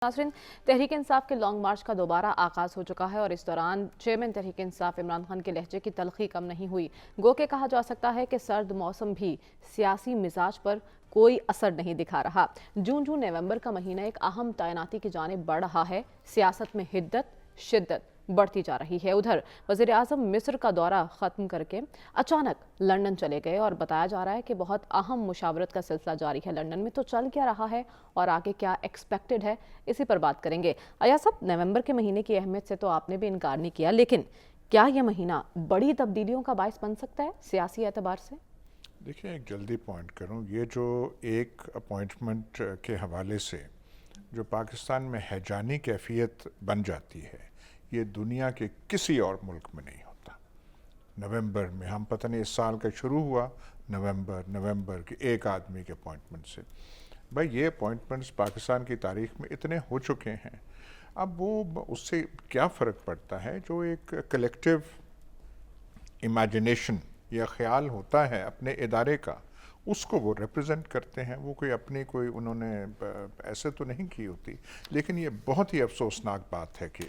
नाज़रीन, तहरीक इंसाफ के लॉन्ग मार्च का दोबारा आगाज़ हो चुका है और इस दौरान चेयरमैन तहरीक इंसाफ इमरान खान के लहजे की तलखी कम नहीं हुई। गो के कहा जा सकता है कि सर्द मौसम भी सियासी मिजाज पर कोई असर नहीं दिखा रहा। जून नवंबर का महीना एक अहम तैनाती की जानिब बढ़ रहा है। सियासत में हिद्दत शिद्दत बढ़ती जा रही है। उधर वज़ीर आज़म मिस्र का दौरा ख़त्म करके अचानक लंदन चले गए और बताया जा रहा है कि बहुत अहम मुशावरत का सिलसिला जारी है लंदन में। तो चल क्या रहा है और आगे क्या एक्सपेक्टेड है, इसी पर बात करेंगे। अय्याज साहब, नवंबर के महीने की अहमियत से तो आपने भी इनकार नहीं किया, लेकिन क्या यह महीना बड़ी तब्दीलियों का बायस बन सकता है सियासी एतबार से? देखिए, एक जल्दी पॉइंट करूं, ये जो एक अपॉइंटमेंट के हवाले से जो पाकिस्तान में हैजानी कैफियत बन जाती है, ये दुनिया के किसी और मुल्क में नहीं होता। नवंबर में हम पता नहीं इस साल का शुरू हुआ नवंबर के एक आदमी के अपॉइंटमेंट से। भाई, ये अपॉइंटमेंट्स पाकिस्तान की तारीख में इतने हो चुके हैं, अब वो उससे क्या फ़र्क पड़ता है? जो एक कलेक्टिव इमेजिनेशन या ख्याल होता है अपने इदारे का, उसको वो रिप्रेजेंट करते हैं। वो कोई उन्होंने ऐसे तो नहीं की होती। लेकिन ये बहुत ही अफसोसनाक बात है कि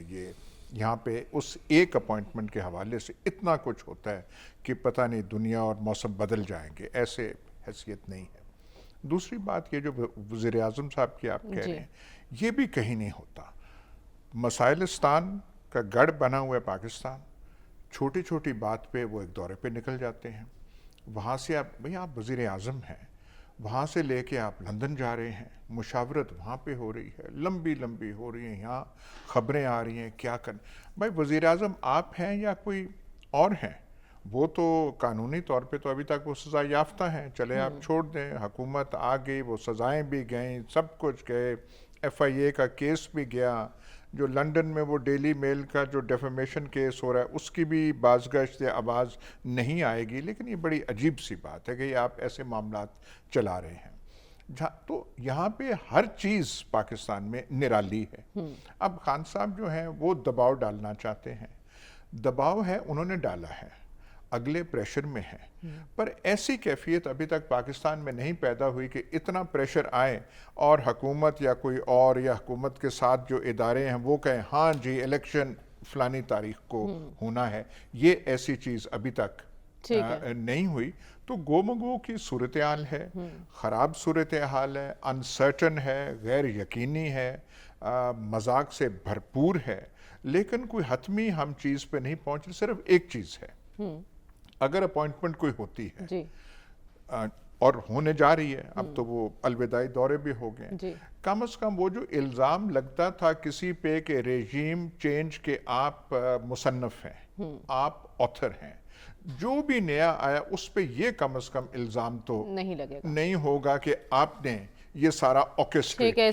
ये यहाँ पे उस एक अपॉइंटमेंट के हवाले से इतना कुछ होता है कि पता नहीं दुनिया और मौसम बदल जाएंगे, ऐसे हैसियत नहीं है। दूसरी बात, ये जो वज़ीर आज़म साहब की आप कह रहे हैं, ये भी कहीं नहीं होता। मसाइलिस्तान का गढ़ बना हुआ है पाकिस्तान। छोटी छोटी बात पे वो एक दौरे पे निकल जाते हैं। वहाँ से आप वज़ीर आज़म हैं, वहाँ से लेके आप लंदन जा रहे हैं, मुशावरत वहाँ पे हो रही है, लंबी लंबी हो रही है, यहाँ ख़बरें आ रही हैं क्या कर। भाई, वज़ीर आज़म आप हैं या कोई और हैं? वो तो कानूनी तौर पे तो अभी तक वो सज़ा याफ्ता हैं, चले आप छोड़ दें। हुकूमत आ गई, वो सज़ाएँ भी गईं, सब कुछ गए, FIA का केस भी गया, जो लंदन में वो डेली मेल का जो डेफेमेशन केस हो रहा है उसकी भी बाज़गश्त या आवाज़ नहीं आएगी। लेकिन ये बड़ी अजीब सी बात है कि आप ऐसे मामलात चला रहे हैं तो यहाँ पे हर चीज़ पाकिस्तान में निराली है। अब खान साहब जो हैं वो दबाव डालना चाहते हैं, दबाव है, उन्होंने डाला है, अगले प्रेशर में है, पर ऐसी कैफियत अभी तक पाकिस्तान में नहीं पैदा हुई कि इतना प्रेशर आए और हुकूमत या कोई और या हुकूमत के साथ जो इदारे हैं वो कहें हाँ जी इलेक्शन फलानी तारीख को होना है। ये ऐसी चीज़ अभी तक नहीं हुई। तो गोमगो की सूरत हाल है, ख़राब सूरत हाल है, अनसर्टन है, गैर यकीनी है, मजाक से भरपूर है। लेकिन कोई हतमी हम चीज़ पे नहीं पहुँच रहे। सिर्फ एक चीज़ है, अगर अपॉइंटमेंट कोई होती है जी, और होने जा रही है, अब तो वो अलविदाई दौरे भी हो गए, कम से कम वो जो इल्ज़ाम लगता था किसी पे कि रेजीम चेंज के आप मुसन्नफ हैं, आप ऑथर हैं, जो भी नया आया उस पे ये कम से कम इल्ज़ाम तो नहीं लगेगा, नहीं होगा कि आपने ये सारा ऑर्केस्ट्रेट